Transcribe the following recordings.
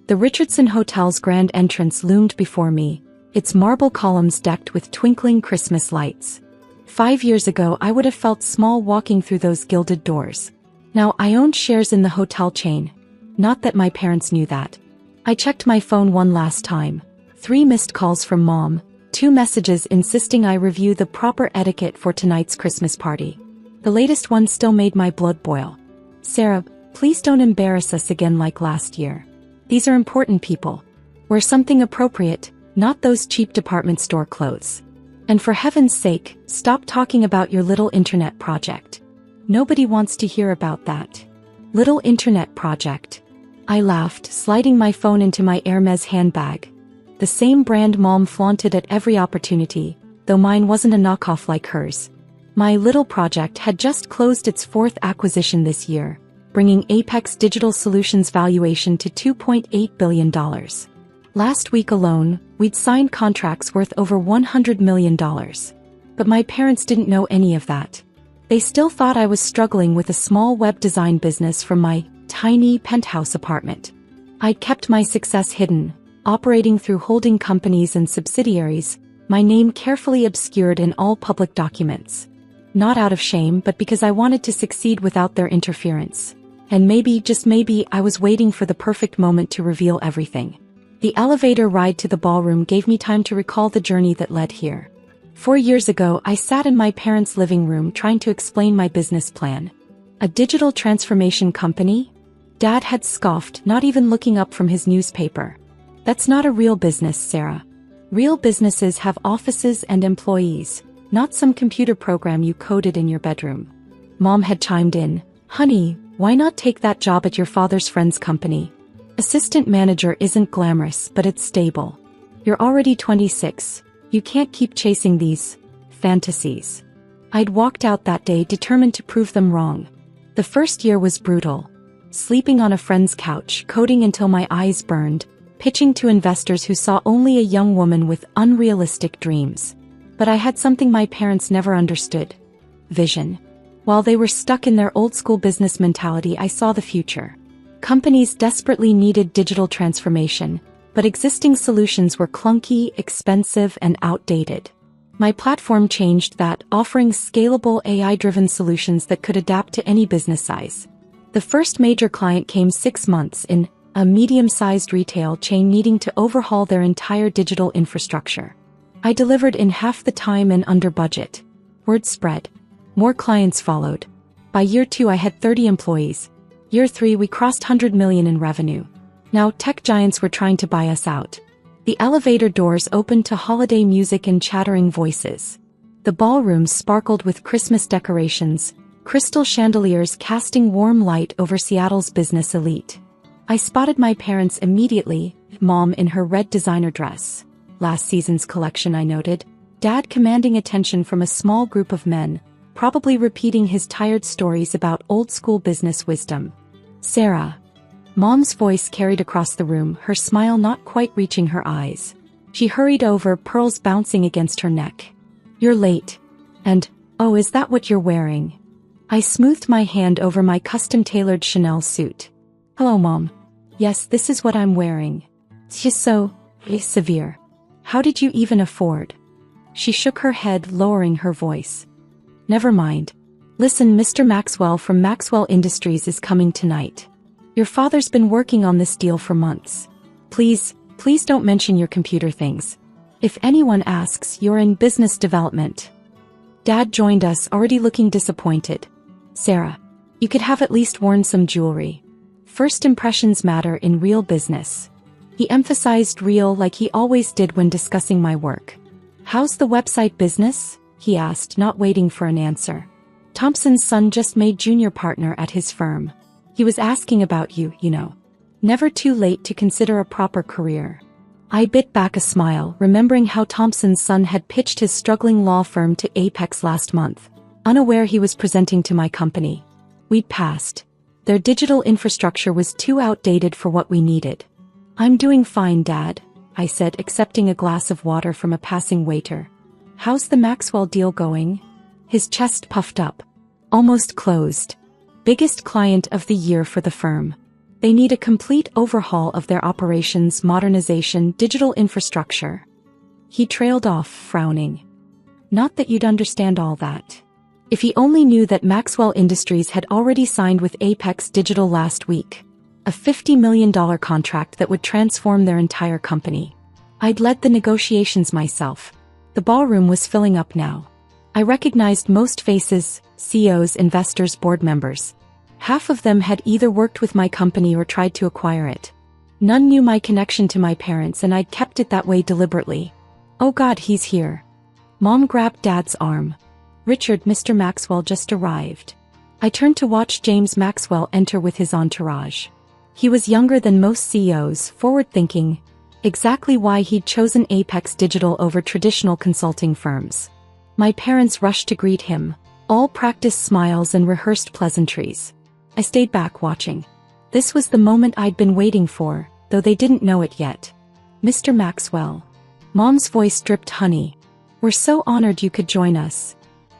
The Richardson Hotel's grand entrance loomed before me, its marble columns decked with twinkling Christmas lights. 5 years ago I would have felt small walking through those gilded doors. Now I owned shares in the hotel chain. Not that my parents knew that. I checked my phone one last time. 3 missed calls from Mom, 2 messages insisting I review the proper etiquette for tonight's Christmas party. The latest one still made my blood boil. Sarah, please don't embarrass us again like last year. These are important people. Wear something appropriate, not those cheap department store clothes. And for heaven's sake, stop talking about your little internet project. Nobody wants to hear about that. Little internet project. I laughed, sliding my phone into my Hermes handbag. The same brand Mom flaunted at every opportunity, though mine wasn't a knockoff like hers. My little project had just closed its 4th acquisition this year, bringing Apex Digital Solutions' valuation to $2.8 billion. Last week alone, we'd signed contracts worth over $100 million. But my parents didn't know any of that. They still thought I was struggling with a small web design business from my tiny penthouse apartment. I'd kept my success hidden, operating through holding companies and subsidiaries, my name carefully obscured in all public documents. Not out of shame, but because I wanted to succeed without their interference. And maybe, just maybe, I was waiting for the perfect moment to reveal everything. The elevator ride to the ballroom gave me time to recall the journey that led here. 4 years ago, I sat in my parents' living room trying to explain my business plan. A digital transformation company? Dad had scoffed, not even looking up from his newspaper. That's not a real business, Sarah. Real businesses have offices and employees, not some computer program you coded in your bedroom. Mom had chimed in, "Honey, why not take that job at your father's friend's company? Assistant manager isn't glamorous, but it's stable. You're already 26. You can't keep chasing these fantasies." I'd walked out that day determined to prove them wrong. The first year was brutal. Sleeping on a friend's couch, coding until my eyes burned, pitching to investors who saw only a young woman with unrealistic dreams. But I had something my parents never understood. Vision. While they were stuck in their old-school business mentality, I saw the future. Companies desperately needed digital transformation, but existing solutions were clunky, expensive, and outdated. My platform changed that, offering scalable AI-driven solutions that could adapt to any business size. The first major client came 6 months in, a medium-sized retail chain needing to overhaul their entire digital infrastructure. I delivered in half the time and under budget. Word spread. More clients followed. By year 2 I had 30 employees. Year 3 we crossed 100 million in revenue. Now tech giants were trying to buy us out. The elevator doors opened to holiday music and chattering voices. The ballrooms sparkled with Christmas decorations, crystal chandeliers casting warm light over Seattle's business elite. I spotted my parents immediately, Mom in her red designer dress. Last season's collection, I noted. Dad commanding attention from a small group of men, probably repeating his tired stories about old-school business wisdom. "Sarah." Mom's voice carried across the room, her smile not quite reaching her eyes. She hurried over, pearls bouncing against her neck. "You're late. And, oh, is that what you're wearing?" I smoothed my hand over my custom-tailored Chanel suit. "Hello, Mom. Yes, this is what I'm wearing. It's so severe. How did you even afford?" She shook her head, lowering her voice. "Never mind. Listen, Mr. Maxwell from Maxwell Industries is coming tonight. Your father's been working on this deal for months. Please don't mention your computer things. If anyone asks, you're in business development." Dad joined us, already looking disappointed. "Sarah, you could have at least worn some jewelry. First impressions matter in real business." He emphasized real like he always did when discussing my work. "How's the website business?" he asked, not waiting for an answer. "Thompson's son just made junior partner at his firm. He was asking about you, you know. Never too late to consider a proper career." I bit back a smile, remembering how Thompson's son had pitched his struggling law firm to Apex last month, unaware he was presenting to my company. We'd passed. Their digital infrastructure was too outdated for what we needed. "I'm doing fine, Dad," I said, accepting a glass of water from a passing waiter. "How's the Maxwell deal going?" His chest puffed up. "Almost closed. Biggest client of the year for the firm. They need a complete overhaul of their operations, modernization, digital infrastructure. He trailed off, frowning. Not that you'd understand all that. If he only knew that Maxwell Industries had already signed with Apex Digital last week. A $50 million contract that would transform their entire company. I'd led the negotiations myself. The ballroom was filling up now. I recognized most faces, CEOs, investors, board members. Half of them had either worked with my company or tried to acquire it. None knew my connection to my parents, and I'd kept it that way deliberately. Oh God, he's here. Mom grabbed Dad's arm. Richard, Mr. Maxwell just arrived. I turned to watch James Maxwell enter with his entourage. He was younger than most CEOs, forward-thinking, exactly why he'd chosen Apex Digital over traditional consulting firms. My parents rushed to greet him, all practiced smiles and rehearsed pleasantries. I stayed back watching. This was the moment I'd been waiting for, though they didn't know it yet. Mr. Maxwell. Mom's voice dripped honey. We're so honored you could join us.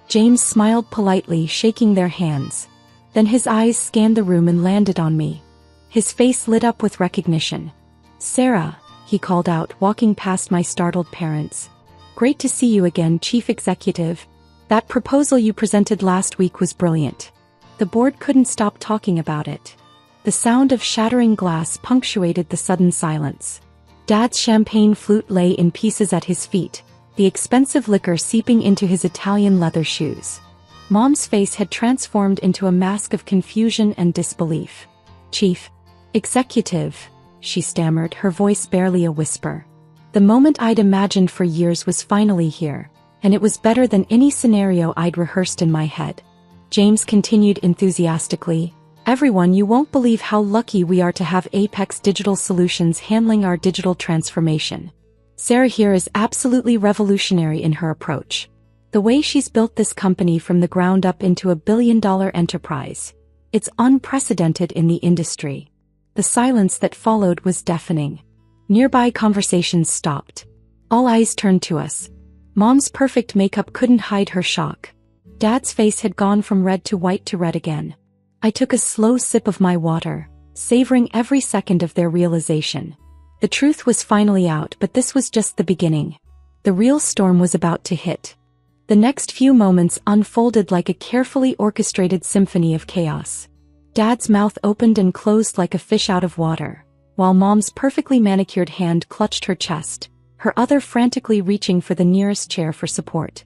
James smiled politely, shaking their hands. Then his eyes scanned the room and landed on me. His face lit up with recognition. Sarah, he called out, walking past my startled parents. Great to see you again, Chief Executive. That proposal you presented last week was brilliant. The board couldn't stop talking about it. The sound of shattering glass punctuated the sudden silence. Dad's champagne flute lay in pieces at his feet, the expensive liquor seeping into his Italian leather shoes. Mom's face had transformed into a mask of confusion and disbelief. Chief Executive, she stammered, her voice barely a whisper. The moment I'd imagined for years was finally here, and it was better than any scenario I'd rehearsed in my head. James continued enthusiastically, Everyone, you won't believe how lucky we are to have Apex Digital Solutions handling our digital transformation. Sarah here is absolutely revolutionary in her approach. The way she's built this company from the ground up into a billion-dollar enterprise. It's unprecedented in the industry. The silence that followed was deafening. Nearby conversations stopped. All eyes turned to us. Mom's perfect makeup couldn't hide her shock. Dad's face had gone from red to white to red again. I took a slow sip of my water, savoring every second of their realization. The truth was finally out, but this was just the beginning. The real storm was about to hit. The next few moments unfolded like a carefully orchestrated symphony of chaos. Dad's mouth opened and closed like a fish out of water, while Mom's perfectly manicured hand clutched her chest, her other frantically reaching for the nearest chair for support.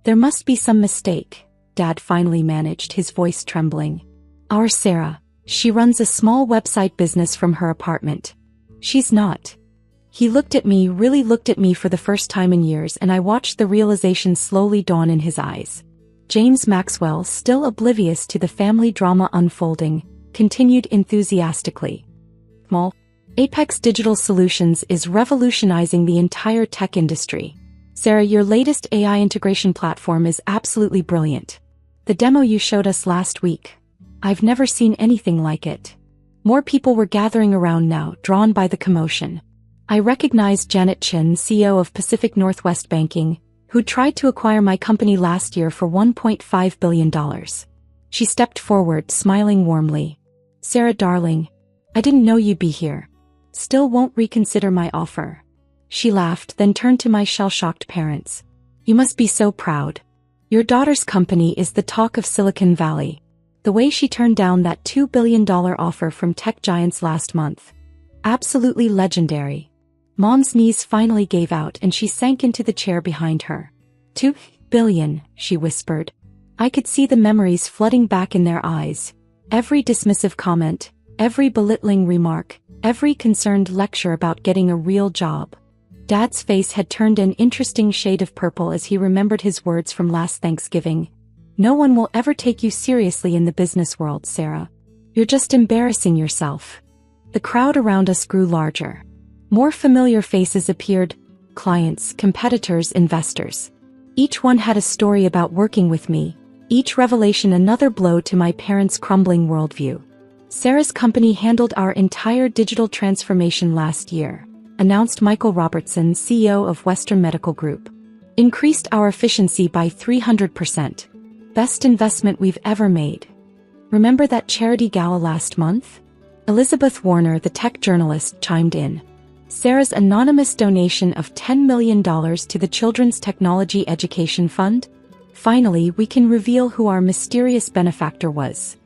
There must be some mistake, Dad finally managed, his voice trembling. Our Sarah, she runs a small website business from her apartment. She's not. He looked at me, really looked at me for the first time in years, and I watched the realization slowly dawn in his eyes. James Maxwell, still oblivious to the family drama unfolding, continued enthusiastically. Apex Digital Solutions is revolutionizing the entire tech industry. Sarah, your latest AI integration platform is absolutely brilliant. The demo you showed us last week. I've never seen anything like it. More people were gathering around now, drawn by the commotion. I recognized Janet Chin, CEO of Pacific Northwest Banking, who tried to acquire my company last year for $1.5 billion. She stepped forward, smiling warmly. Sarah, darling, I didn't know you'd be here. Still won't reconsider my offer. She laughed, then turned to my shell-shocked parents. You must be so proud. Your daughter's company is the talk of Silicon Valley. The way she turned down that $2 billion offer from tech giants last month. Absolutely legendary. Mom's knees finally gave out and she sank into the chair behind her. $2 billion, she whispered. I could see the memories flooding back in their eyes. Every dismissive comment, every belittling remark, every concerned lecture about getting a real job. Dad's face had turned an interesting shade of purple as he remembered his words from last Thanksgiving. No one will ever take you seriously in the business world, Sarah. You're just embarrassing yourself. The crowd around us grew larger. More familiar faces appeared, clients, competitors, investors. Each one had a story about working with me, each revelation another blow to my parents' crumbling worldview. Sarah's company handled our entire digital transformation last year, announced Michael Robertson, CEO of Western Medical Group. Increased our efficiency by 300%. Best investment we've ever made. Remember that charity gala last month? Elizabeth Warner, the tech journalist, chimed in. Sarah's anonymous donation of $10 million to the Children's Technology Education Fund? Finally, we can reveal who our mysterious benefactor was.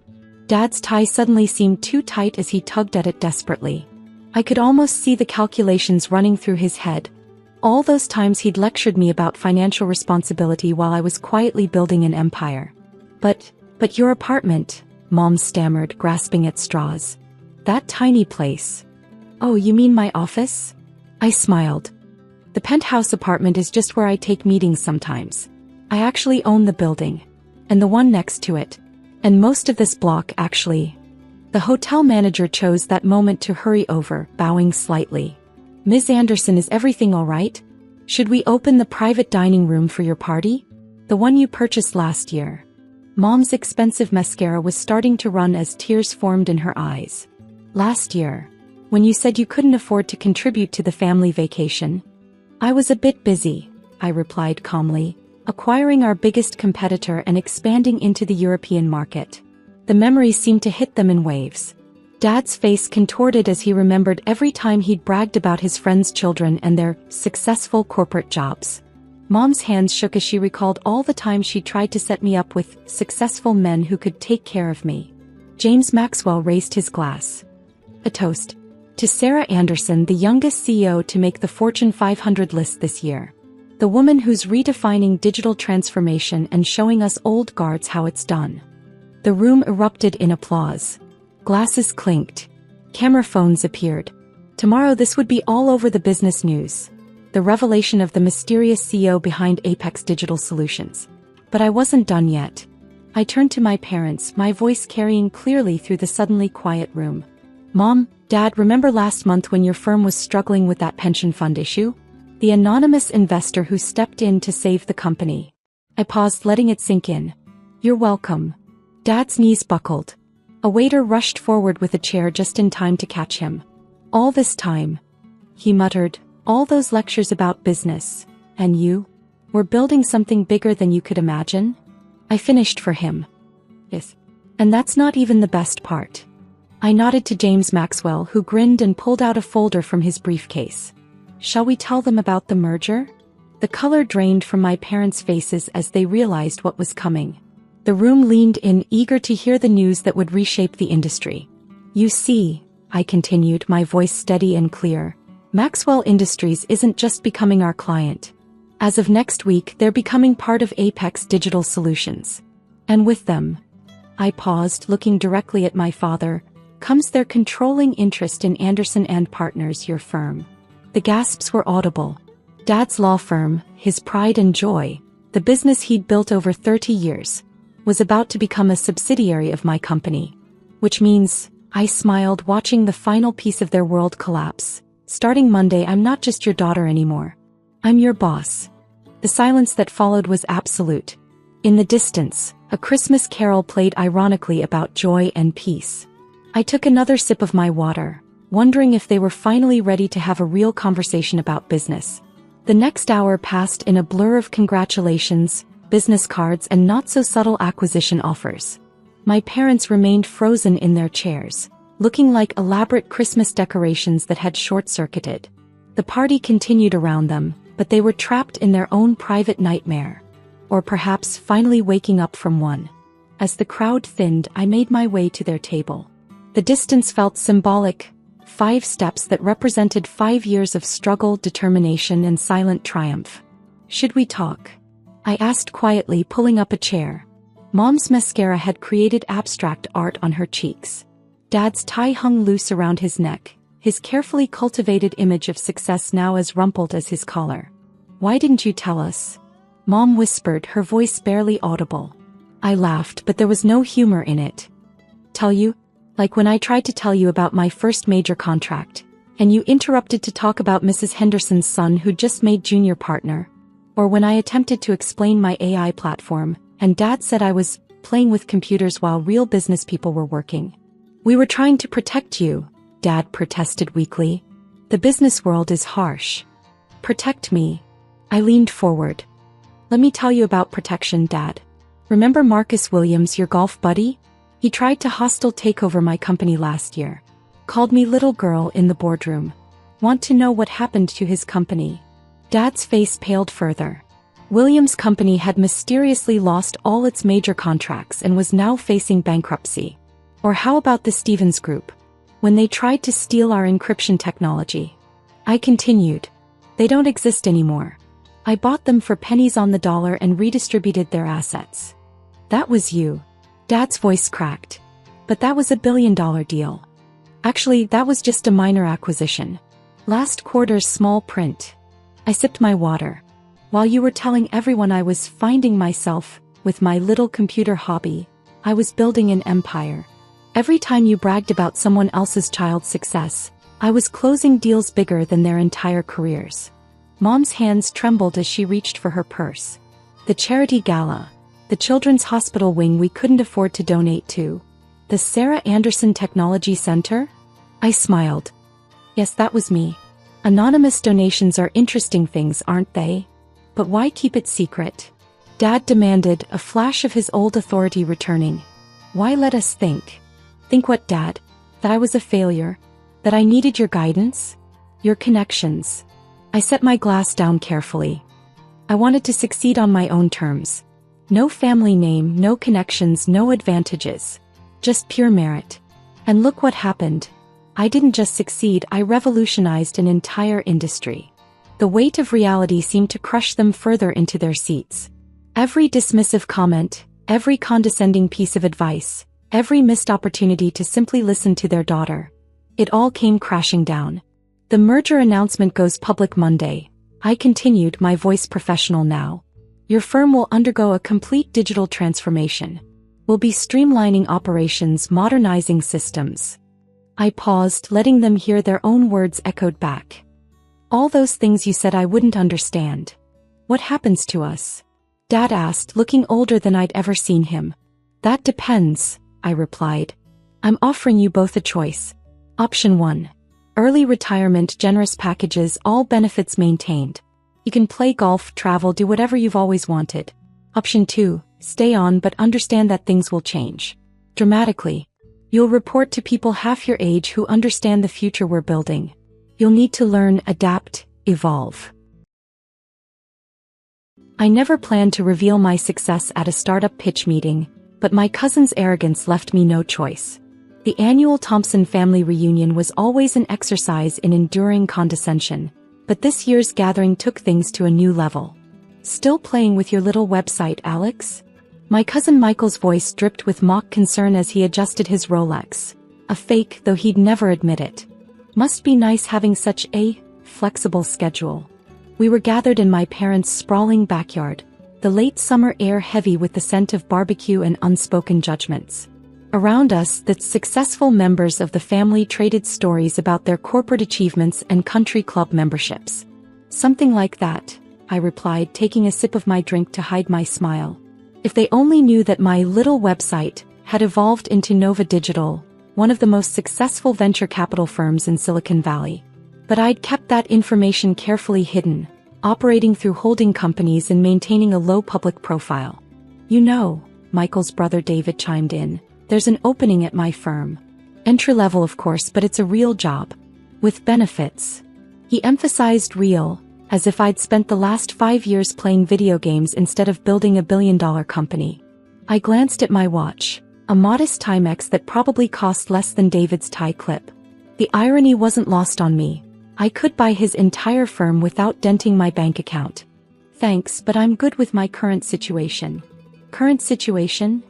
Dad's tie suddenly seemed too tight as he tugged at it desperately. I could almost see the calculations running through his head. All those times he'd lectured me about financial responsibility while I was quietly building an empire. But your apartment, Mom stammered, grasping at straws. That tiny place. Oh, you mean my office? I smiled. The penthouse apartment is just where I take meetings sometimes. I actually own the building. And the one next to it. And most of this block, actually. The hotel manager chose that moment to hurry over, bowing slightly. Ms. Anderson, is everything all right? Should we open the private dining room for your party? The one you purchased last year. Mom's expensive mascara was starting to run as tears formed in her eyes. Last year, when you said you couldn't afford to contribute to the family vacation, I was a bit busy, I replied calmly, acquiring our biggest competitor and expanding into the European market. The memories seemed to hit them in waves. Dad's face contorted as he remembered every time he'd bragged about his friends' children and their successful corporate jobs. Mom's hands shook as she recalled all the times she tried to set me up with successful men who could take care of me. James Maxwell raised his glass. A toast. To Sarah Anderson, the youngest CEO to make the Fortune 500 list this year. The woman who's redefining digital transformation and showing us old guards how it's done. The room erupted in applause. Glasses clinked. Camera phones appeared. Tomorrow this would be all over the business news. The revelation of the mysterious CEO behind Apex Digital Solutions. But I wasn't done yet. I turned to my parents, my voice carrying clearly through the suddenly quiet room. Mom, Dad, remember last month when your firm was struggling with that pension fund issue? The anonymous investor who stepped in to save the company. I paused, letting it sink in. You're welcome. Dad's knees buckled. A waiter rushed forward with a chair just in time to catch him. All this time, he muttered, all those lectures about business, and you? We're building something bigger than you could imagine? I finished for him. Yes. And that's not even the best part. I nodded to James Maxwell, who grinned and pulled out a folder from his briefcase. Shall we tell them about the merger? The color drained from my parents' faces as they realized what was coming. The room leaned in, eager to hear the news that would reshape the industry. You see, I continued, my voice steady and clear, Maxwell Industries isn't just becoming our client. As of next week, they're becoming part of Apex Digital Solutions. And with them, I paused, looking directly at my father, comes their controlling interest in Anderson and Partners, your firm. The gasps were audible. Dad's law firm, his pride and joy, the business he'd built over 30 years, was about to become a subsidiary of my company. Which means, I smiled, watching the final piece of their world collapse. Starting Monday, I'm not just your daughter anymore. I'm your boss. The silence that followed was absolute. In the distance, a Christmas carol played ironically about joy and peace. I took another sip of my water, wondering if they were finally ready to have a real conversation about business. The next hour passed in a blur of congratulations, business cards, and not-so-subtle acquisition offers. My parents remained frozen in their chairs, looking like elaborate Christmas decorations that had short-circuited. The party continued around them, but they were trapped in their own private nightmare. Or perhaps finally waking up from one. As the crowd thinned, I made my way to their table. The distance felt symbolic, 5 steps that represented 5 years of struggle, determination, and silent triumph. Should we talk? I asked quietly, pulling up a chair. Mom's mascara had created abstract art on her cheeks. Dad's tie hung loose around his neck, his carefully cultivated image of success now as rumpled as his collar. Why didn't you tell us? Mom whispered, her voice barely audible. I laughed, but there was no humor in it. Tell you? Like when I tried to tell you about my first major contract, and you interrupted to talk about Mrs. Henderson's son who just made junior partner. Or when I attempted to explain my AI platform, and Dad said I was playing with computers while real business people were working. We were trying to protect you, Dad protested weakly. The business world is harsh. Protect me. I leaned forward. Let me tell you about protection, Dad. Remember Marcus Williams, your golf buddy? He tried to hostile take over my company last year. Called me little girl in the boardroom. Want to know what happened to his company? Dad's face paled further. William's company had mysteriously lost all its major contracts and was now facing bankruptcy. Or how about the Stevens Group? When they tried to steal our encryption technology. I continued. They don't exist anymore. I bought them for pennies on the dollar and redistributed their assets. That was you. Dad's voice cracked. But that was $1 billion deal. Actually, that was just a minor acquisition. Last quarter's small print. I sipped my water. While you were telling everyone I was finding myself, with my little computer hobby, I was building an empire. Every time you bragged about someone else's child's success, I was closing deals bigger than their entire careers. Mom's hands trembled as she reached for her purse. The charity gala. The children's hospital wing we couldn't afford to donate to. The Sarah Anderson Technology Center? I smiled. Yes, that was me. Anonymous donations are interesting things, aren't they? But why keep it secret? Dad demanded, a flash of his old authority returning. Why let us think? Think what, Dad? That I was a failure? That I needed your guidance? Your connections? I set my glass down carefully. I wanted to succeed on my own terms. No family name, no connections, no advantages. Just pure merit. And look what happened. I didn't just succeed, I revolutionized an entire industry. The weight of reality seemed to crush them further into their seats. Every dismissive comment, every condescending piece of advice, every missed opportunity to simply listen to their daughter. It all came crashing down. The merger announcement goes public Monday. I continued, my voice professional now. Your firm will undergo a complete digital transformation. We'll be streamlining operations, modernizing systems. I paused, letting them hear their own words echoed back. All those things you said I wouldn't understand. What happens to us? Dad asked, looking older than I'd ever seen him. That depends, I replied. I'm offering you both a choice. Option 1. Early retirement, generous packages, all benefits maintained. You can play golf, travel, do whatever you've always wanted. Option 2. Stay on but understand that things will change. Dramatically. You'll report to people half your age who understand the future we're building. You'll need to learn, adapt, evolve. I never planned to reveal my success at a startup pitch meeting, but my cousin's arrogance left me no choice. The annual Thompson family reunion was always an exercise in enduring condescension, but this year's gathering took things to a new level. Still playing with your little website, Alex? My cousin Michael's voice dripped with mock concern as he adjusted his Rolex. A fake, though he'd never admit it. Must be nice having such a flexible schedule. We were gathered in my parents' sprawling backyard, the late summer air heavy with the scent of barbecue and unspoken judgments. Around us, the successful members of the family traded stories about their corporate achievements and country club memberships. Something like that, I replied, taking a sip of my drink to hide my smile. If they only knew that my little website had evolved into Nova Digital, one of the most successful venture capital firms in Silicon Valley. But I'd kept that information carefully hidden, operating through holding companies and maintaining a low public profile. You know, Michael's brother David chimed in, there's an opening at my firm. Entry-level of course, but it's a real job. With benefits. He emphasized real, as if I'd spent the last 5 years playing video games instead of building a billion-dollar company. I glanced at my watch, a modest Timex that probably cost less than David's tie clip. The irony wasn't lost on me. I could buy his entire firm without denting my bank account. Thanks, but I'm good with my current situation. Current situation?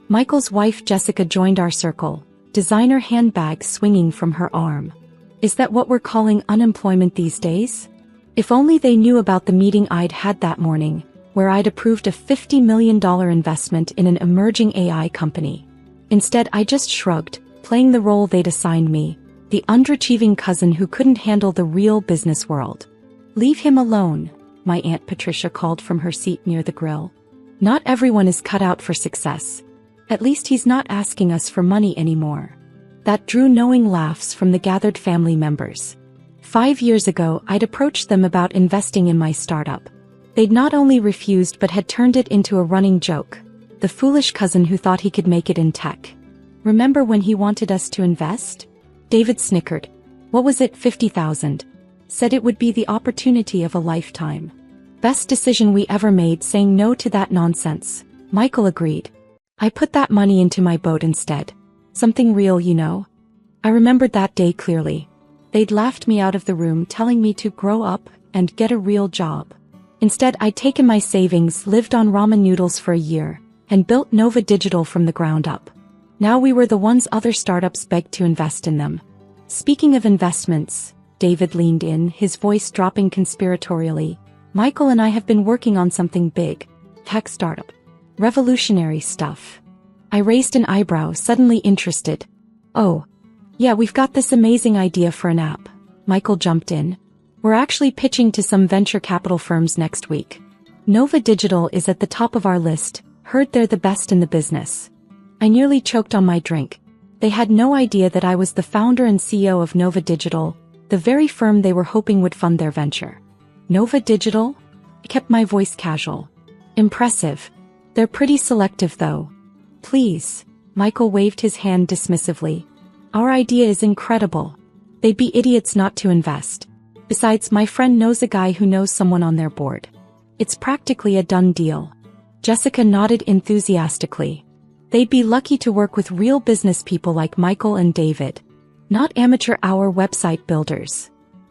Michael's wife Jessica joined our circle, designer handbags swinging from her arm. Is that what we're calling unemployment these days? If only they knew about the meeting I'd had that morning, where I'd approved a $50 million investment in an emerging AI company. Instead, I just shrugged, playing the role they'd assigned me, the underachieving cousin who couldn't handle the real business world. Leave him alone, my Aunt Patricia called from her seat near the grill. Not everyone is cut out for success. At least he's not asking us for money anymore. That drew knowing laughs from the gathered family members. 5 years ago, I'd approached them about investing in my startup. They'd not only refused but had turned it into a running joke. The foolish cousin who thought he could make it in tech. Remember when he wanted us to invest? David snickered. What was it, 50,000? Said it would be the opportunity of a lifetime. Best decision we ever made, saying no to that nonsense. Michael agreed. I put that money into my boat instead. Something real, you know. I remembered that day clearly. They'd laughed me out of the room, telling me to grow up and get a real job. Instead, I'd taken my savings, lived on ramen noodles for a year, and built Nova Digital from the ground up. Now we were the ones other startups begged to invest in them. Speaking of investments, David leaned in, his voice dropping conspiratorially. Michael and I have been working on something big. Tech startup. Revolutionary stuff. I raised an eyebrow, suddenly interested. Oh, yeah, we've got this amazing idea for an app. Michael jumped in. We're actually pitching to some venture capital firms next week. Nova Digital is at the top of our list, heard they're the best in the business. I nearly choked on my drink. They had no idea that I was the founder and CEO of Nova Digital, the very firm they were hoping would fund their venture. Nova Digital? I kept my voice casual. Impressive. They're pretty selective though. Please. Michael waved his hand dismissively. Our idea is incredible. They'd be idiots not to invest. Besides, my friend knows a guy who knows someone on their board. It's practically a done deal. Jessica nodded enthusiastically. They'd be lucky to work with real business people like Michael and David. Not amateur hour website builders.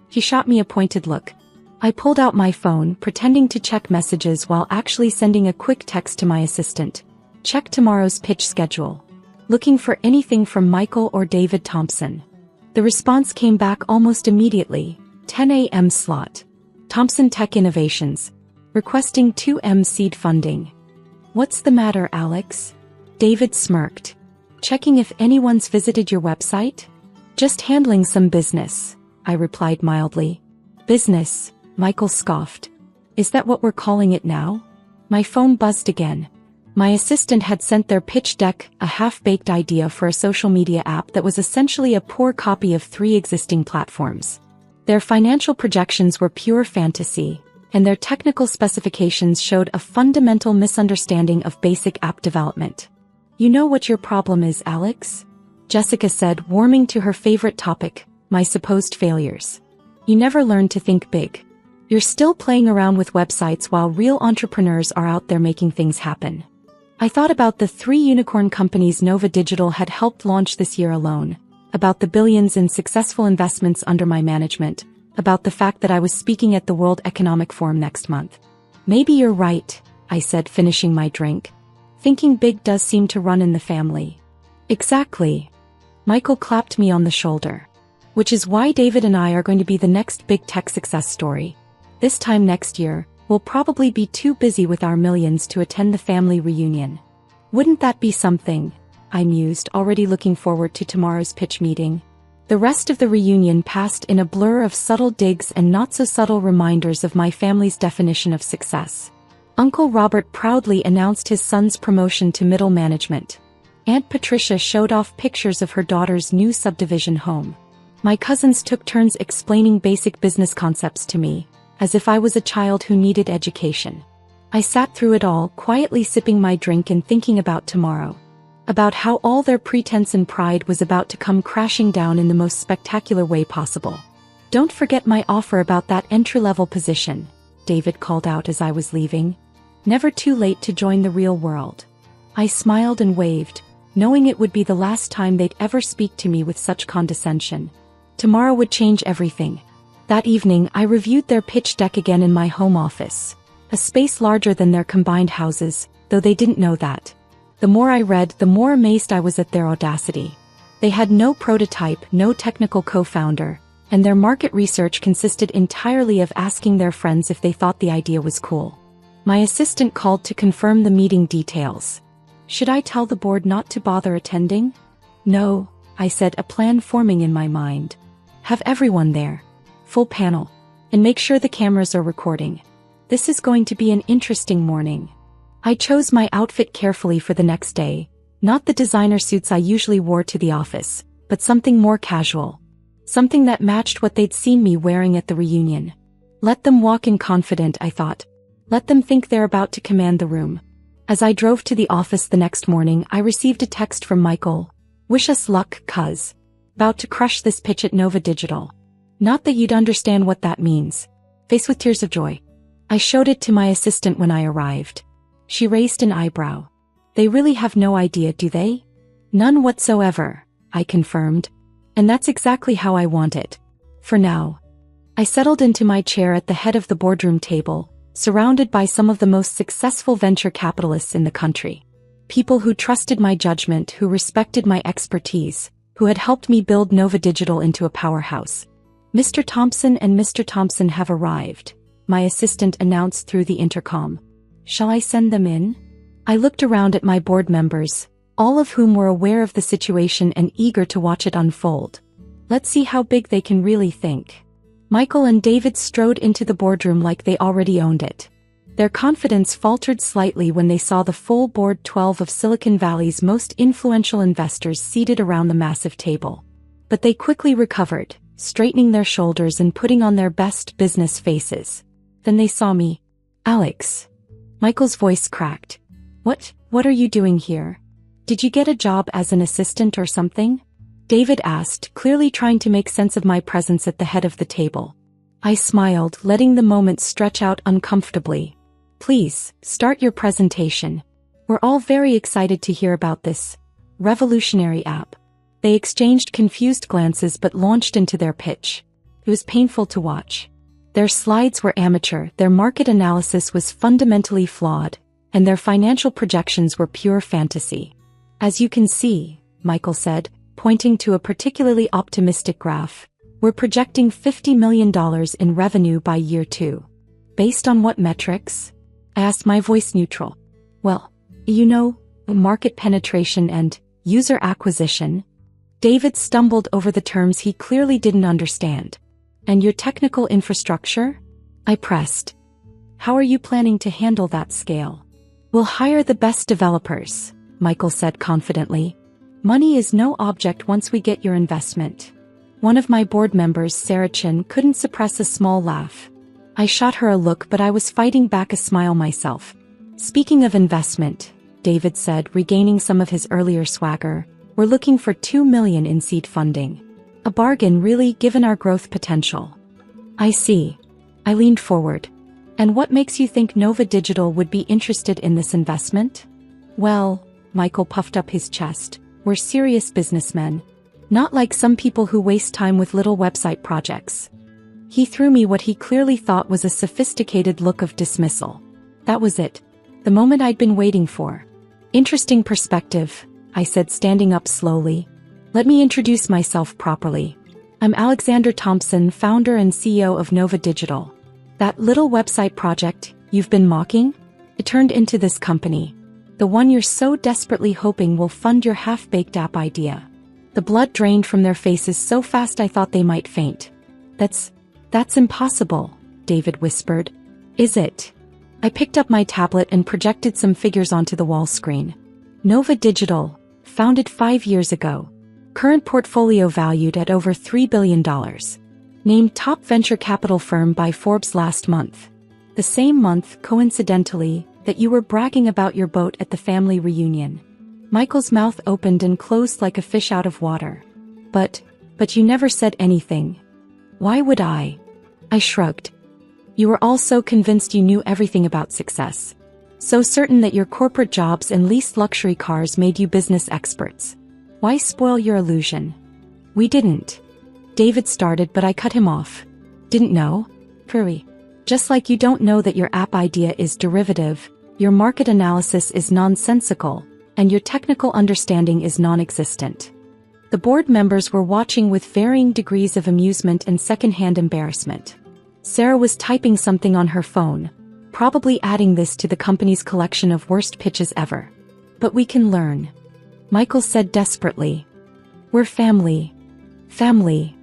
He shot me a pointed look. I pulled out my phone, pretending to check messages while actually sending a quick text to my assistant. Check tomorrow's pitch schedule. Looking for anything from Michael or David Thompson. The response came back almost immediately. 10 a.m. slot. Thompson Tech Innovations. Requesting 2M seed funding. What's the matter, Alex? David smirked. Checking if anyone's visited your website? Just handling some business, I replied mildly. Business, Michael scoffed. Is that what we're calling it now? My phone buzzed again. My assistant had sent their pitch deck, a half-baked idea for a social media app that was essentially a poor copy of 3 existing platforms. Their financial projections were pure fantasy, and their technical specifications showed a fundamental misunderstanding of basic app development. You know what your problem is, Alex? Jessica said, warming to her favorite topic, my supposed failures. You never learned to think big. You're still playing around with websites while real entrepreneurs are out there making things happen. I thought about the 3 unicorn companies Nova Digital had helped launch this year alone, about the billions in successful investments under my management, about the fact that I was speaking at the World Economic Forum next month. Maybe you're right, I said, finishing my drink. Thinking big does seem to run in the family. Exactly. Michael clapped me on the shoulder. Which is why David and I are going to be the next big tech success story. This time next year, we'll probably be too busy with our millions to attend the family reunion. Wouldn't that be something? I mused, already looking forward to tomorrow's pitch meeting. The rest of the reunion passed in a blur of subtle digs and not-so-subtle reminders of my family's definition of success. Uncle Robert proudly announced his son's promotion to middle management. Aunt Patricia showed off pictures of her daughter's new subdivision home. My cousins took turns explaining basic business concepts to me, as if I was a child who needed education. I sat through it all, quietly sipping my drink and thinking about tomorrow. About how all their pretense and pride was about to come crashing down in the most spectacular way possible. Don't forget my offer about that entry-level position, David called out as I was leaving. Never too late to join the real world. I smiled and waved, knowing it would be the last time they'd ever speak to me with such condescension. Tomorrow would change everything. That evening, I reviewed their pitch deck again in my home office. A space larger than their combined houses, though they didn't know that. The more I read, the more amazed I was at their audacity. They had no prototype, no technical co-founder, and their market research consisted entirely of asking their friends if they thought the idea was cool. My assistant called to confirm the meeting details. Should I tell the board not to bother attending? No, I said, a plan forming in my mind. Have everyone there. Full panel. And make sure the cameras are recording. This is going to be an interesting morning. I chose my outfit carefully for the next day, not the designer suits I usually wore to the office, but something more casual. Something that matched what they'd seen me wearing at the reunion. Let them walk in confident, I thought. Let them think they're about to command the room. As I drove to the office the next morning, I received a text from Michael. Wish us luck, cuz. About to crush this pitch at Nova Digital. Not that you'd understand what that means. Faced with tears of joy, I showed it to my assistant when I arrived. She raised an eyebrow. They really have no idea, do they? None whatsoever, I confirmed. And that's exactly how I want it. For now. I settled into my chair at the head of the boardroom table, surrounded by some of the most successful venture capitalists in the country. People who trusted my judgment, who respected my expertise, who had helped me build Nova Digital into a powerhouse. Mr. Thompson and Mr. Thompson have arrived, my assistant announced through the intercom. Shall I send them in? I looked around at my board members, all of whom were aware of the situation and eager to watch it unfold. Let's see how big they can really think. Michael and David strode into the boardroom like they already owned it. Their confidence faltered slightly when they saw the full board 12 of Silicon Valley's most influential investors seated around the massive table. But they quickly recovered, straightening their shoulders and putting on their best business faces. Then they saw me. Alex. Michael's voice cracked. What are you doing here? Did you get a job as an assistant or something? David asked, clearly trying to make sense of my presence at the head of the table. I smiled, letting the moment stretch out uncomfortably. Please, start your presentation. We're all very excited to hear about this revolutionary app. They exchanged confused glances but launched into their pitch. It was painful to watch. Their slides were amateur, their market analysis was fundamentally flawed, and their financial projections were pure fantasy. As you can see, Michael said, pointing to a particularly optimistic graph, we're projecting $50 million in revenue by year 2. Based on what metrics? I asked, my voice neutral. Well, market penetration and user acquisition. David stumbled over the terms he clearly didn't understand. And your technical infrastructure? I pressed. How are you planning to handle that scale? We'll hire the best developers, Michael said confidently. Money is no object once we get your investment. One of my board members, Sarah Chin, couldn't suppress a small laugh. I shot her a look, but I was fighting back a smile myself. Speaking of investment, David said, regaining some of his earlier swagger, we're looking for $2 million in seed funding. A bargain, really, given our growth potential. I see. I leaned forward. And what makes you think Nova Digital would be interested in this investment? Well, Michael puffed up his chest. We're serious businessmen. Not like some people who waste time with little website projects. He threw me what he clearly thought was a sophisticated look of dismissal. That was it. The moment I'd been waiting for. Interesting perspective, I said, standing up slowly. Let me introduce myself properly. I'm Alexander Thompson, founder and CEO of Nova Digital. That little website project you've been mocking? It turned into this company. The one you're so desperately hoping will fund your half-baked app idea. The blood drained from their faces so fast I thought they might faint. That's impossible, David whispered. Is it? I picked up my tablet and projected some figures onto the wall screen. Nova Digital, founded 5 years ago. Current portfolio valued at over $3 billion. Named top venture capital firm by Forbes last month. The same month, coincidentally, that you were bragging about your boat at the family reunion. Michael's mouth opened and closed like a fish out of water. But you never said anything. Why would I? I shrugged. You were all so convinced you knew everything about success. So certain that your corporate jobs and leased luxury cars made you business experts. Why spoil your illusion? We didn't. David started, but I cut him off. Didn't know? Prairie. Just like you don't know that your app idea is derivative, your market analysis is nonsensical, and your technical understanding is non-existent. The board members were watching with varying degrees of amusement and secondhand embarrassment. Sarah was typing something on her phone, probably adding this to the company's collection of worst pitches ever. But we can learn. Michael said desperately. We're family. Family.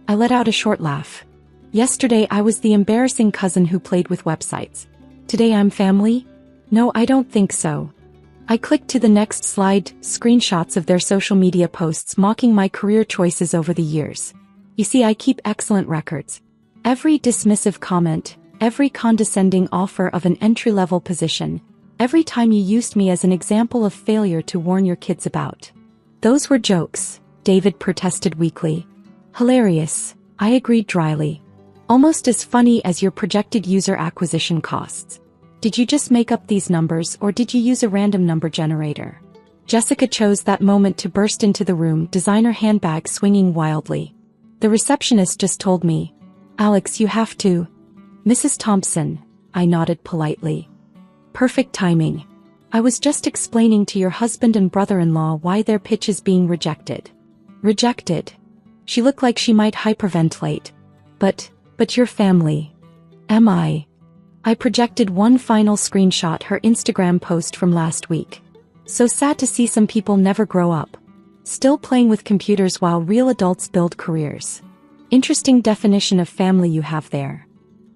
I let out a short laugh. Yesterday I was the embarrassing cousin who played with websites. Today I'm family? No, I don't think so. I clicked to the next slide, screenshots of their social media posts mocking my career choices over the years. You see, I keep excellent records. Every dismissive comment, every condescending offer of an entry-level position, every time you used me as an example of failure to warn your kids about. Those were jokes, David protested weakly. Hilarious, I agreed dryly. Almost as funny as your projected user acquisition costs. Did you just make up these numbers or did you use a random number generator? Jessica chose that moment to burst into the room, designer handbag swinging wildly. The receptionist just told me. Alex, you have to. Mrs. Thompson, I nodded politely. Perfect timing. I was just explaining to your husband and brother-in-law why their pitch is being rejected. Rejected? She looked like she might hyperventilate. But your family. Am I? I projected one final screenshot, her Instagram post from last week. So sad to see some people never grow up. Still playing with computers while real adults build careers. Interesting definition of family you have there.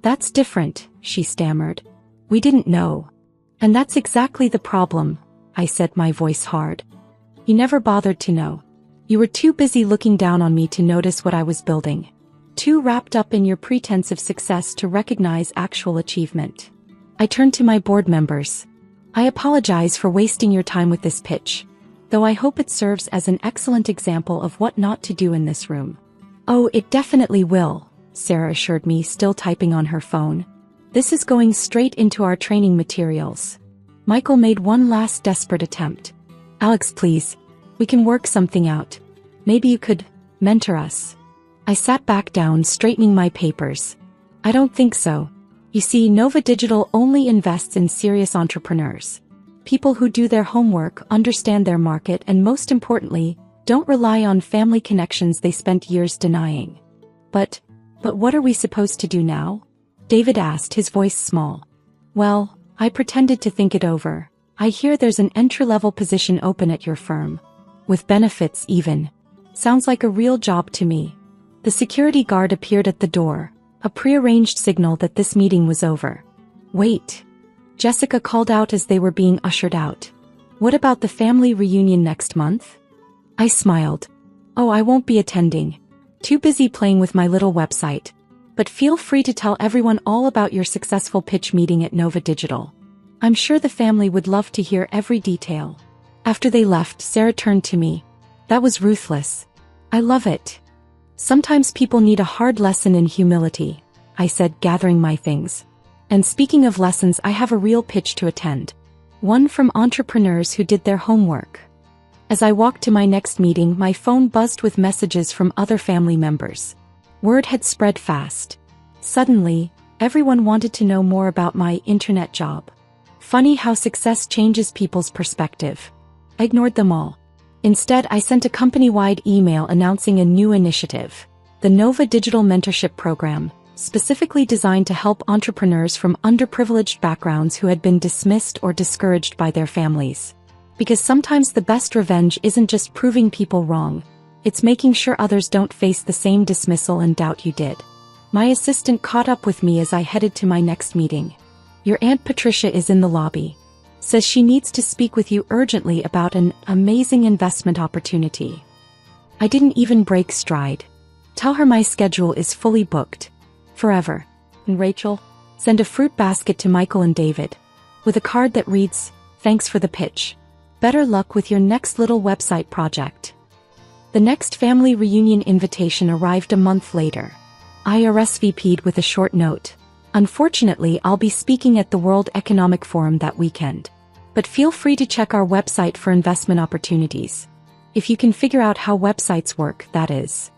That's different, she stammered. We didn't know. And that's exactly the problem, I said, my voice hard. You never bothered to know. You were too busy looking down on me to notice what I was building. Too wrapped up in your pretense of success to recognize actual achievement. I turned to my board members. I apologize for wasting your time with this pitch, though I hope it serves as an excellent example of what not to do in this room. Oh, it definitely will, Sarah assured me, still typing on her phone. This is going straight into our training materials. Michael made one last desperate attempt. Alex, please. We can work something out. Maybe you could mentor us. I sat back down, straightening my papers. I don't think so. You see, Nova Digital only invests in serious entrepreneurs. People who do their homework, understand their market, and most importantly, don't rely on family connections they spent years denying. But what are we supposed to do now? David asked, his voice small. Well, I pretended to think it over. I hear there's an entry-level position open at your firm. With benefits even. Sounds like a real job to me. The security guard appeared at the door, a prearranged signal that this meeting was over. Wait. Jessica called out as they were being ushered out. What about the family reunion next month? I smiled. Oh, I won't be attending. Too busy playing with my little website. But feel free to tell everyone all about your successful pitch meeting at Nova Digital. I'm sure the family would love to hear every detail. After they left, Sarah turned to me. That was ruthless. I love it. Sometimes people need a hard lesson in humility, I said, gathering my things. And speaking of lessons, I have a real pitch to attend. One from entrepreneurs who did their homework. As I walked to my next meeting, my phone buzzed with messages from other family members. Word had spread fast. Suddenly, everyone wanted to know more about my internet job. Funny how success changes people's perspective. I ignored them all. Instead, I sent a company-wide email announcing a new initiative, the Nova Digital Mentorship Program, specifically designed to help entrepreneurs from underprivileged backgrounds who had been dismissed or discouraged by their families. Because sometimes the best revenge isn't just proving people wrong, it's making sure others don't face the same dismissal and doubt you did. My assistant caught up with me as I headed to my next meeting. Your Aunt Patricia is in the lobby. Says she needs to speak with you urgently about an amazing investment opportunity. I didn't even break stride. Tell her my schedule is fully booked. Forever. And Rachel, send a fruit basket to Michael and David. With a card that reads, "Thanks for the pitch. Better luck with your next little website project." The next family reunion invitation arrived a month later. I RSVP'd with a short note. Unfortunately, I'll be speaking at the World Economic Forum that weekend. But feel free to check our website for investment opportunities. If you can figure out how websites work, that is.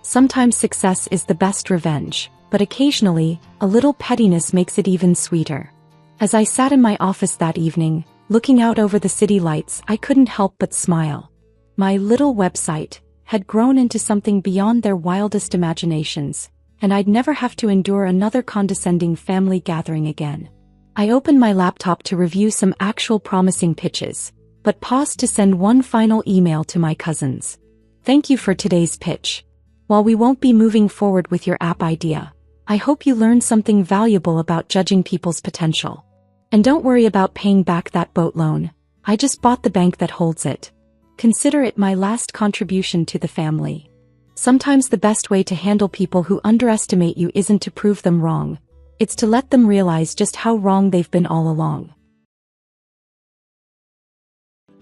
Sometimes success is the best revenge, but occasionally, a little pettiness makes it even sweeter. As I sat in my office that evening, looking out over the city lights, I couldn't help but smile. My little website had grown into something beyond their wildest imaginations, and I'd never have to endure another condescending family gathering again. I opened my laptop to review some actual promising pitches, but paused to send one final email to my cousins. Thank you for today's pitch. While we won't be moving forward with your app idea, I hope you learned something valuable about judging people's potential. And don't worry about paying back that boat loan. I just bought the bank that holds it. Consider it my last contribution to the family. Sometimes the best way to handle people who underestimate you isn't to prove them wrong. It's to let them realize just how wrong they've been all along.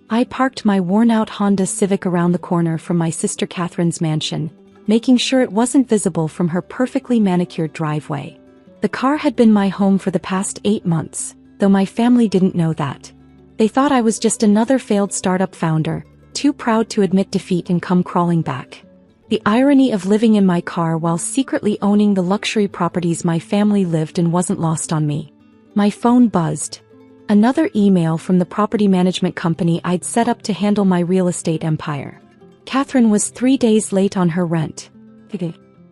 I parked my worn-out Honda Civic around the corner from my sister Catherine's mansion, making sure it wasn't visible from her perfectly manicured driveway. The car had been my home for the past 8 months, though my family didn't know that. They thought I was just another failed startup founder, too proud to admit defeat and come crawling back. The irony of living in my car while secretly owning the luxury properties my family lived in wasn't lost on me. My phone buzzed. Another email from the property management company I'd set up to handle my real estate empire. Catherine was 3 days late on her rent.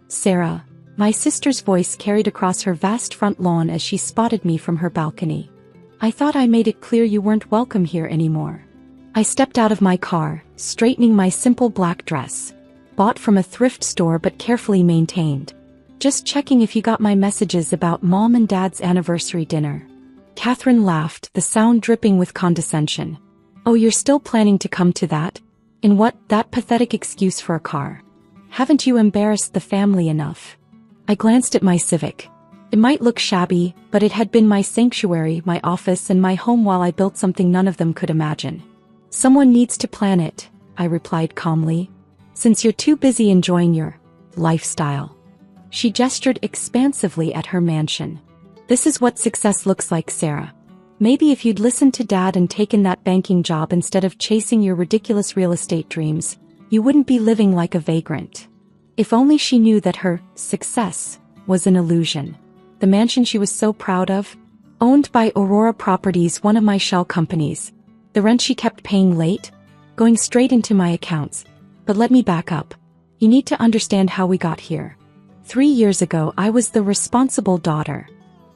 Sarah, my sister's voice carried across her vast front lawn as she spotted me from her balcony. I thought I made it clear you weren't welcome here anymore. I stepped out of my car, straightening my simple black dress, bought from a thrift store but carefully maintained. Just checking if you got my messages about Mom and Dad's anniversary dinner. Catherine laughed, the sound dripping with condescension. Oh, you're still planning to come to that? In what, that pathetic excuse for a car? Haven't you embarrassed the family enough? I glanced at my Civic. It might look shabby, but it had been my sanctuary, my office, and my home while I built something none of them could imagine. Someone needs to plan it, I replied calmly. Since you're too busy enjoying your lifestyle. She gestured expansively at her mansion. This is what success looks like, Sarah. Maybe if you'd listened to Dad and taken that banking job instead of chasing your ridiculous real estate dreams, you wouldn't be living like a vagrant. If only she knew that her success was an illusion. The mansion she was so proud of, owned by Aurora Properties, one of my shell companies. The rent she kept paying late, going straight into my accounts. But let me back up. You need to understand how we got here. 3 years ago, I was the responsible daughter.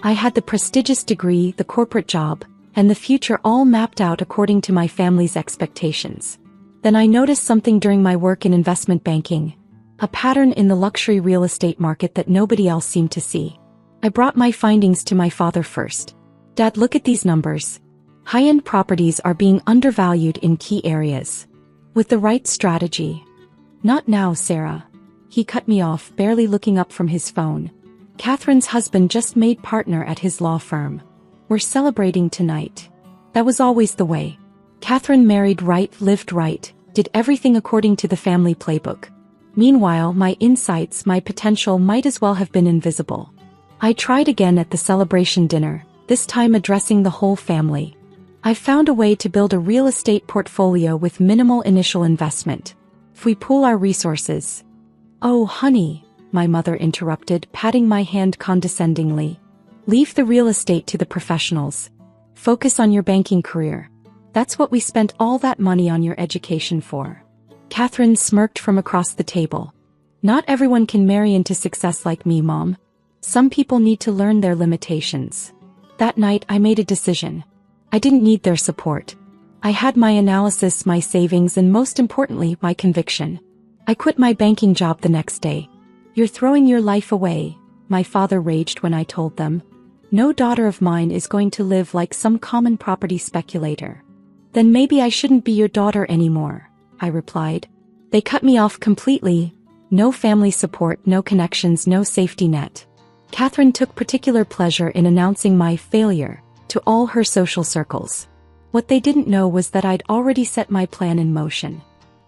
I had the prestigious degree, the corporate job, and the future all mapped out according to my family's expectations. Then I noticed something during my work in investment banking, a pattern in the luxury real estate market that nobody else seemed to see. I brought my findings to my father first. Dad, look at these numbers. High-end properties are being undervalued in key areas. With the right strategy. Not now, Sarah. He cut me off, barely looking up from his phone. Catherine's husband just made partner at his law firm. We're celebrating tonight. That was always the way. Catherine married right, lived right, did everything according to the family playbook. Meanwhile, my insights, my potential might as well have been invisible. I tried again at the celebration dinner, this time addressing the whole family. I've found a way to build a real estate portfolio with minimal initial investment. If we pool our resources. Oh, honey, my mother interrupted, patting my hand condescendingly. Leave the real estate to the professionals. Focus on your banking career. That's what we spent all that money on your education for. Catherine smirked from across the table. Not everyone can marry into success like me, Mom. Some people need to learn their limitations. That night I made a decision. I didn't need their support. I had my analysis, my savings, and most importantly, my conviction. I quit my banking job the next day. You're throwing your life away, my father raged when I told them. No daughter of mine is going to live like some common property speculator. Then maybe I shouldn't be your daughter anymore, I replied. They cut me off completely. No family support, no connections, no safety net. Catherine took particular pleasure in announcing my failure to all her social circles. What they didn't know was that I'd already set my plan in motion.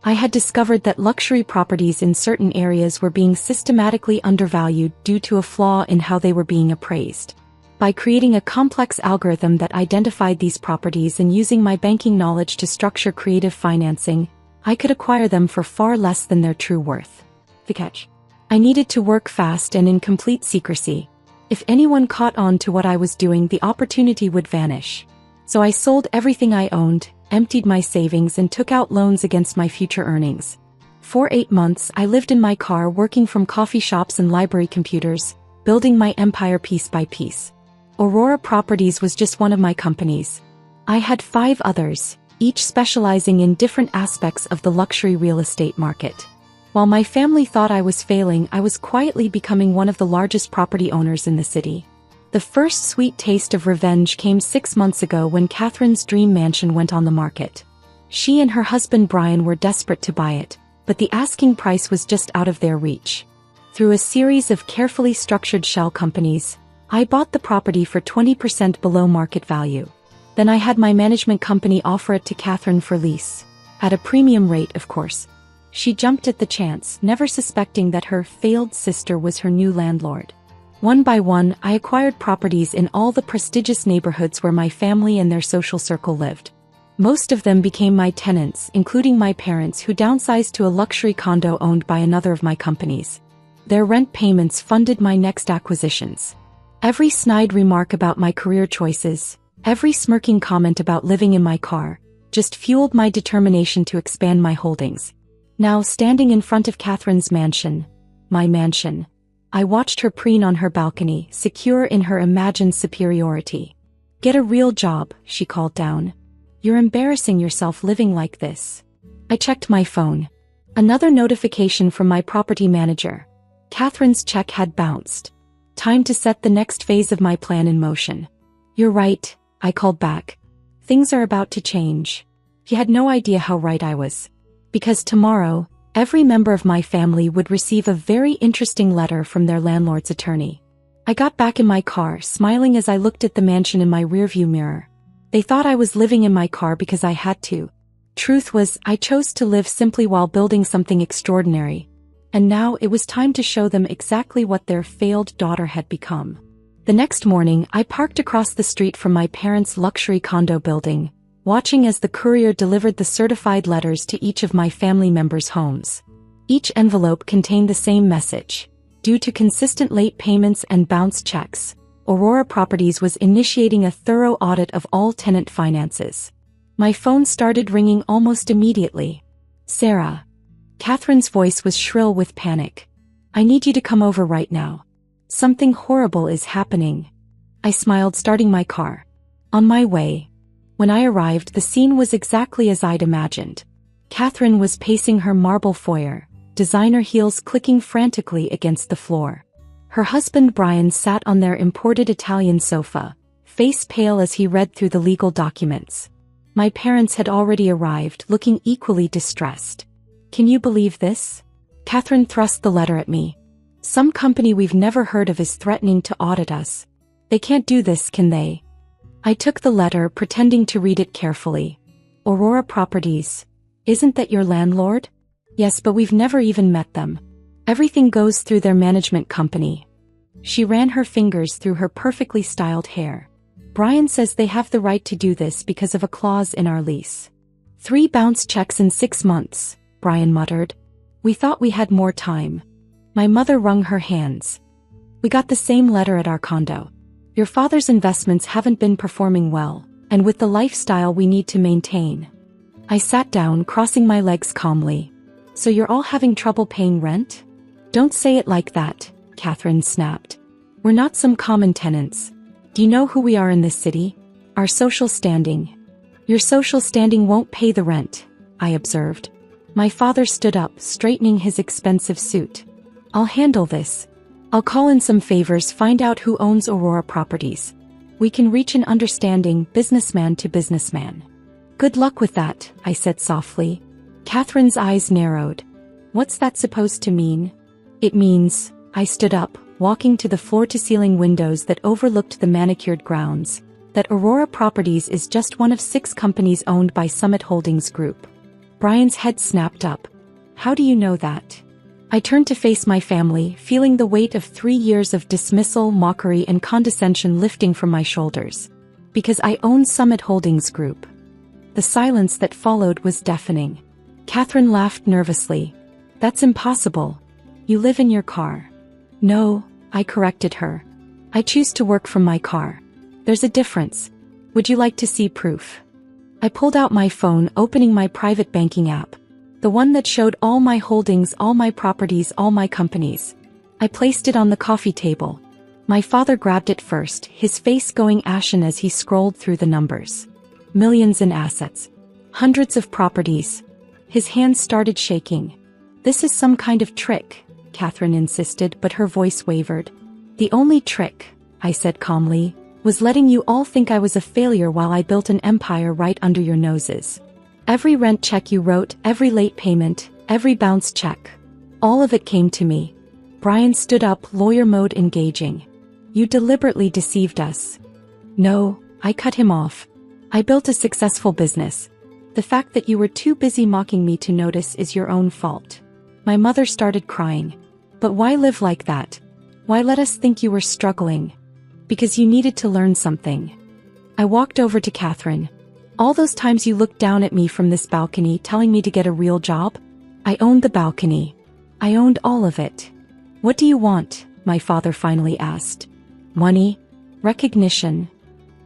I had discovered that luxury properties in certain areas were being systematically undervalued due to a flaw in how they were being appraised. By creating a complex algorithm that identified these properties and using my banking knowledge to structure creative financing, I could acquire them for far less than their true worth. The catch. I needed to work fast and in complete secrecy. If anyone caught on to what I was doing, the opportunity would vanish. So I sold everything I owned, emptied my savings, and took out loans against my future earnings. For 8 months, I lived in my car, working from coffee shops and library computers, building my empire piece by piece. Aurora Properties was just one of my companies. I had 5 others, each specializing in different aspects of the luxury real estate market. While my family thought I was failing, I was quietly becoming one of the largest property owners in the city. The first sweet taste of revenge came 6 months ago when Catherine's dream mansion went on the market. She and her husband Brian were desperate to buy it, but the asking price was just out of their reach. Through a series of carefully structured shell companies, I bought the property for 20% below market value. Then I had my management company offer it to Catherine for lease. At a premium rate, of course. She jumped at the chance, never suspecting that her failed sister was her new landlord. One by one, I acquired properties in all the prestigious neighborhoods where my family and their social circle lived. Most of them became my tenants, including my parents, who downsized to a luxury condo owned by another of my companies. Their rent payments funded my next acquisitions. Every snide remark about my career choices, every smirking comment about living in my car, just fueled my determination to expand my holdings. Now, standing in front of Catherine's mansion, my mansion, I watched her preen on her balcony, secure in her imagined superiority. "Get a real job," she called down. "You're embarrassing yourself living like this." I checked my phone. Another notification from my property manager. Catherine's check had bounced. Time to set the next phase of my plan in motion. "You're right," I called back. "Things are about to change." He had no idea how right I was. Because tomorrow, every member of my family would receive a very interesting letter from their landlord's attorney. I got back in my car, smiling as I looked at the mansion in my rearview mirror. They thought I was living in my car because I had to. Truth was, I chose to live simply while building something extraordinary. And now it was time to show them exactly what their failed daughter had become. The next morning, I parked across the street from my parents' luxury condo building, watching as the courier delivered the certified letters to each of my family members' homes. Each envelope contained the same message. Due to consistent late payments and bounced checks, Aurora Properties was initiating a thorough audit of all tenant finances. My phone started ringing almost immediately. "Sarah." Catherine's voice was shrill with panic. "I need you to come over right now. Something horrible is happening." I smiled, starting my car. On my way. When I arrived, the scene was exactly as I'd imagined. Catherine was pacing her marble foyer, designer heels clicking frantically against the floor. Her husband Brian sat on their imported Italian sofa, face pale as he read through the legal documents. My parents had already arrived, looking equally distressed. "Can you believe this?" Catherine thrust the letter at me. "Some company we've never heard of is threatening to audit us. They can't do this, can they?" I took the letter, pretending to read it carefully. "Aurora Properties. Isn't that your landlord?" "Yes, but we've never even met them. Everything goes through their management company." She ran her fingers through her perfectly styled hair. "Brian says they have the right to do this because of a clause in our lease." 3 bounced checks in 6 months, Brian muttered. "We thought we had more time." My mother wrung her hands. "We got the same letter at our condo. Your father's investments haven't been performing well, and with the lifestyle we need to maintain." I sat down, crossing my legs calmly. "So you're all having trouble paying rent?" "Don't say it like that," Catherine snapped. "We're not some common tenants. Do you know who we are in this city? Our social standing." "Your social standing won't pay the rent," I observed. My father stood up, straightening his expensive suit. "I'll handle this. I'll call in some favors, find out who owns Aurora Properties. We can reach an understanding, businessman to businessman." "Good luck with that," I said softly. Catherine's eyes narrowed. "What's that supposed to mean?" "It means," I stood up, walking to the floor-to-ceiling windows that overlooked the manicured grounds, "that Aurora Properties is just one of 6 companies owned by Summit Holdings Group." Brian's head snapped up. "How do you know that?" I turned to face my family, feeling the weight of 3 years of dismissal, mockery, and condescension lifting from my shoulders. "Because I own Summit Holdings Group." The silence that followed was deafening. Catherine laughed nervously. "That's impossible. You live in your car." "No," I corrected her. "I choose to work from my car. There's a difference. Would you like to see proof?" I pulled out my phone, opening my private banking app. The one that showed all my holdings, all my properties, all my companies. I placed it on the coffee table. My father grabbed it first, his face going ashen as he scrolled through the numbers. Millions in assets. Hundreds of properties. His hands started shaking. "This is some kind of trick," Catherine insisted, but her voice wavered. "The only trick," I said calmly, "was letting you all think I was a failure while I built an empire right under your noses. Every rent check you wrote, every late payment, every bounced check. All of it came to me." Brian stood up, lawyer mode engaging. "You deliberately deceived us." "No," I cut him off. I built a successful business. The fact that you were too busy mocking me to notice is your own fault." My mother started crying. "But why live like that? Why let us think you were struggling? Because you needed to learn something." I walked over to Catherine. "All those times you looked down at me from this balcony telling me to get a real job? I owned the balcony. I owned all of it. What do you want?" my father finally asked. "Money? Recognition?"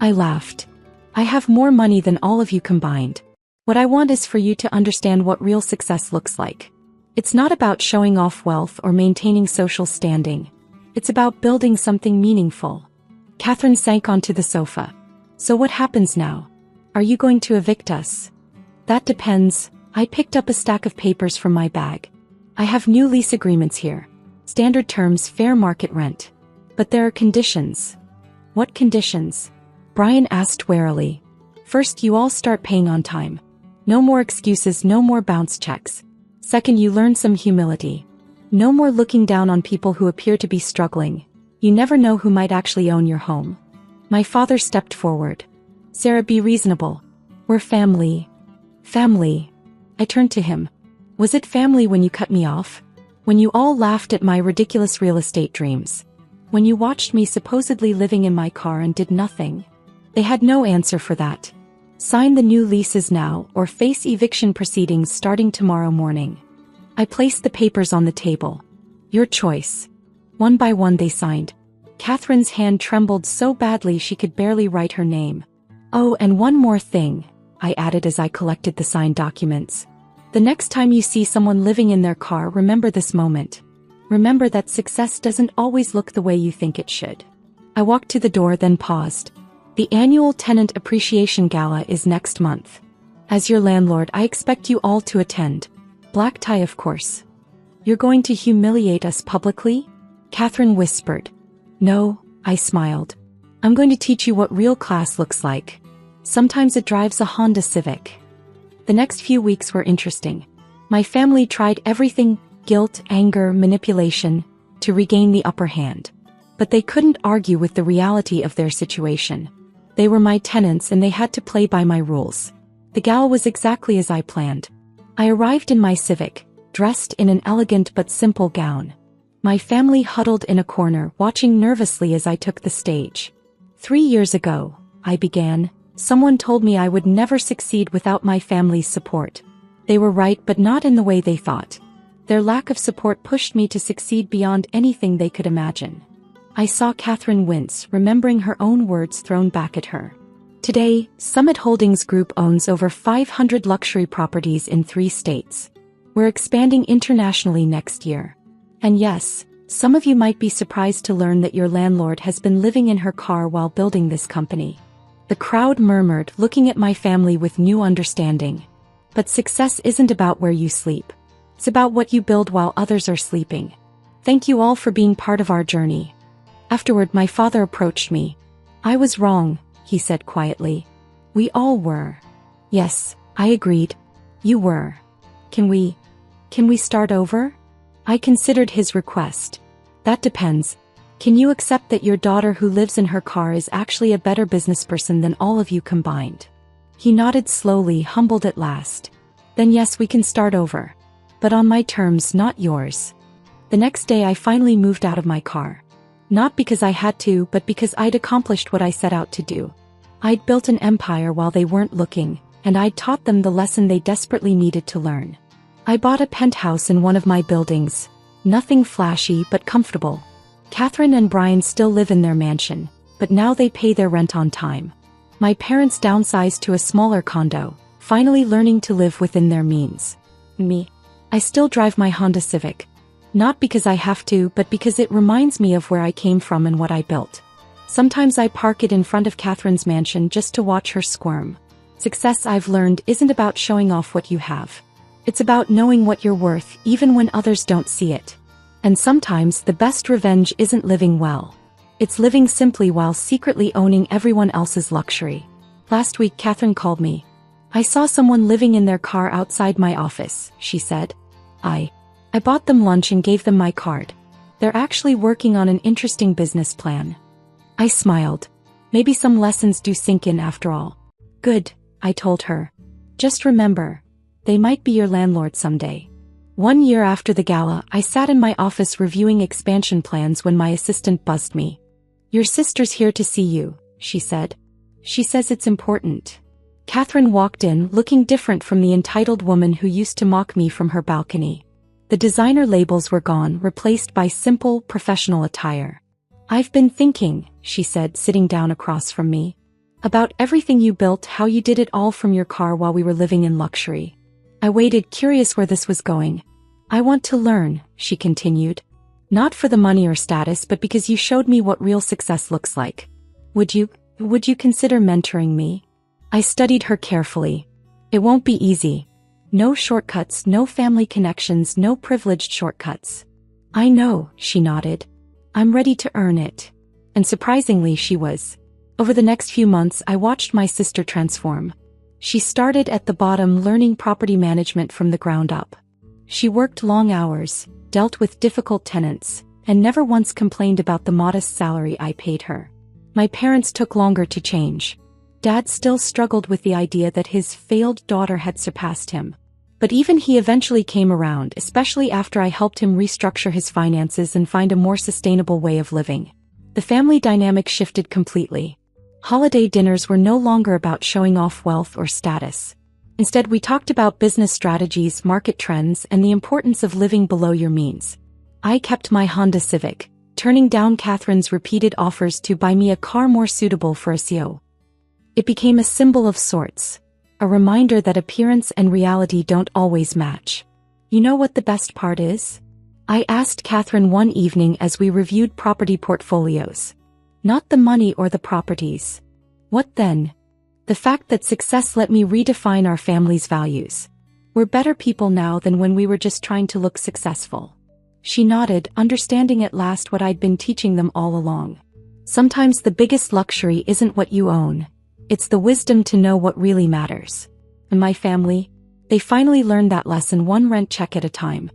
I laughed. "I have more money than all of you combined. What I want is for you to understand what real success looks like. It's not about showing off wealth or maintaining social standing. It's about building something meaningful." Catherine sank onto the sofa. "So what happens now? Are you going to evict us?" "That depends." I picked up a stack of papers from my bag. "I have new lease agreements here. Standard terms, fair market rent. But there are conditions." "What conditions?" Brian asked warily. "First, you all start paying on time. No more excuses, no more bounce checks. Second, you learn some humility. No more looking down on people who appear to be struggling. You never know who might actually own your home." My father stepped forward. "Sarah, be reasonable. We're family." "Family?" I turned to him. "Was it family when you cut me off? When you all laughed at my ridiculous real estate dreams? When you watched me supposedly living in my car and did nothing?" They had no answer for that. "Sign the new leases now or face eviction proceedings starting tomorrow morning." I placed the papers on the table. "Your choice." One by one they signed. Catherine's hand trembled so badly she could barely write her name. "Oh, and one more thing," I added as I collected the signed documents. "The next time you see someone living in their car, remember this moment. Remember that success doesn't always look the way you think it should." I walked to the door, then paused. "The annual Tenant Appreciation Gala is next month. As your landlord, I expect you all to attend. Black tie, of course." "You're going to humiliate us publicly?" Catherine whispered. "No," I smiled. "I'm going to teach you what real class looks like. Sometimes it drives a Honda Civic." The next few weeks were interesting. My family tried everything: guilt, anger, manipulation, to regain the upper hand. But they couldn't argue with the reality of their situation. They were my tenants and they had to play by my rules. The gala was exactly as I planned. I arrived in my Civic, dressed in an elegant but simple gown. My family huddled in a corner, watching nervously as I took the stage. 3 years ago, I began, someone told me I would never succeed without my family's support. They were right, but not in the way they thought. Their lack of support pushed me to succeed beyond anything they could imagine. I saw Catherine wince, remembering her own words thrown back at her. Today, Summit Holdings Group owns over 500 luxury properties in 3 states. We're expanding internationally next year. And yes, some of you might be surprised to learn that your landlord has been living in her car while building this company. The crowd murmured, looking at my family with new understanding. But success isn't about where you sleep. It's about what you build while others are sleeping. Thank you all for being part of our journey. Afterward, my father approached me. "I was wrong," he said quietly. "We all were." "Yes," I agreed. "You were. Can we start over?" I considered his request. "That depends. Can you accept that your daughter who lives in her car is actually a better businessperson than all of you combined?" He nodded slowly, humbled at last. "Then yes, we can start over. But on my terms, not yours." The next day I finally moved out of my car. Not because I had to, but because I'd accomplished what I set out to do. I'd built an empire while they weren't looking, and I'd taught them the lesson they desperately needed to learn. I bought a penthouse in one of my buildings. Nothing flashy, but comfortable. Catherine and Brian still live in their mansion, but now they pay their rent on time. My parents downsized to a smaller condo, finally learning to live within their means. Me. I still drive my Honda Civic. Not because I have to, but because it reminds me of where I came from and what I built. Sometimes I park it in front of Catherine's mansion just to watch her squirm. Success, I've learned, isn't about showing off what you have. It's about knowing what you're worth, even when others don't see it. And sometimes the best revenge isn't living well. It's living simply while secretly owning everyone else's luxury. Last week, Catherine called me. "I saw someone living in their car outside my office," she said. I bought them lunch and gave them my card. They're actually working on an interesting business plan." I smiled. Maybe some lessons do sink in after all. Good, I told her. Just remember, they might be your landlord someday. 1 year after the gala, I sat in my office reviewing expansion plans when my assistant buzzed me. Your sister's here to see you, she said. She says it's important. Catherine walked in, looking different from the entitled woman who used to mock me from her balcony. The designer labels were gone, replaced by simple, professional attire. I've been thinking, she said, sitting down across from me, about everything you built, how you did it all from your car while we were living in luxury. I waited, curious where this was going. I want to learn, she continued. Not for the money or status, but because you showed me what real success looks like. Would you consider mentoring me? I studied her carefully. It won't be easy. No shortcuts, no family connections, no privileged shortcuts. I know, she nodded. I'm ready to earn it. And surprisingly, she was. Over the next few months, I watched my sister transform. She started at the bottom, learning property management from the ground up. She worked long hours, dealt with difficult tenants, and never once complained about the modest salary I paid her. My parents took longer to change. Dad still struggled with the idea that his failed daughter had surpassed him. But even he eventually came around, especially after I helped him restructure his finances and find a more sustainable way of living. The family dynamic shifted completely. Holiday dinners were no longer about showing off wealth or status. Instead, we talked about business strategies, market trends, and the importance of living below your means. I kept my Honda Civic, turning down Catherine's repeated offers to buy me a car more suitable for a CEO. It became a symbol of sorts, a reminder that appearance and reality don't always match. You know what the best part is? I asked Catherine one evening as we reviewed property portfolios. Not the money or the properties. What then? The fact that success let me redefine our family's values. We're better people now than when we were just trying to look successful. She nodded, understanding at last what I'd been teaching them all along. Sometimes the biggest luxury isn't what you own. It's the wisdom to know what really matters. And my family, they finally learned that lesson, one rent check at a time.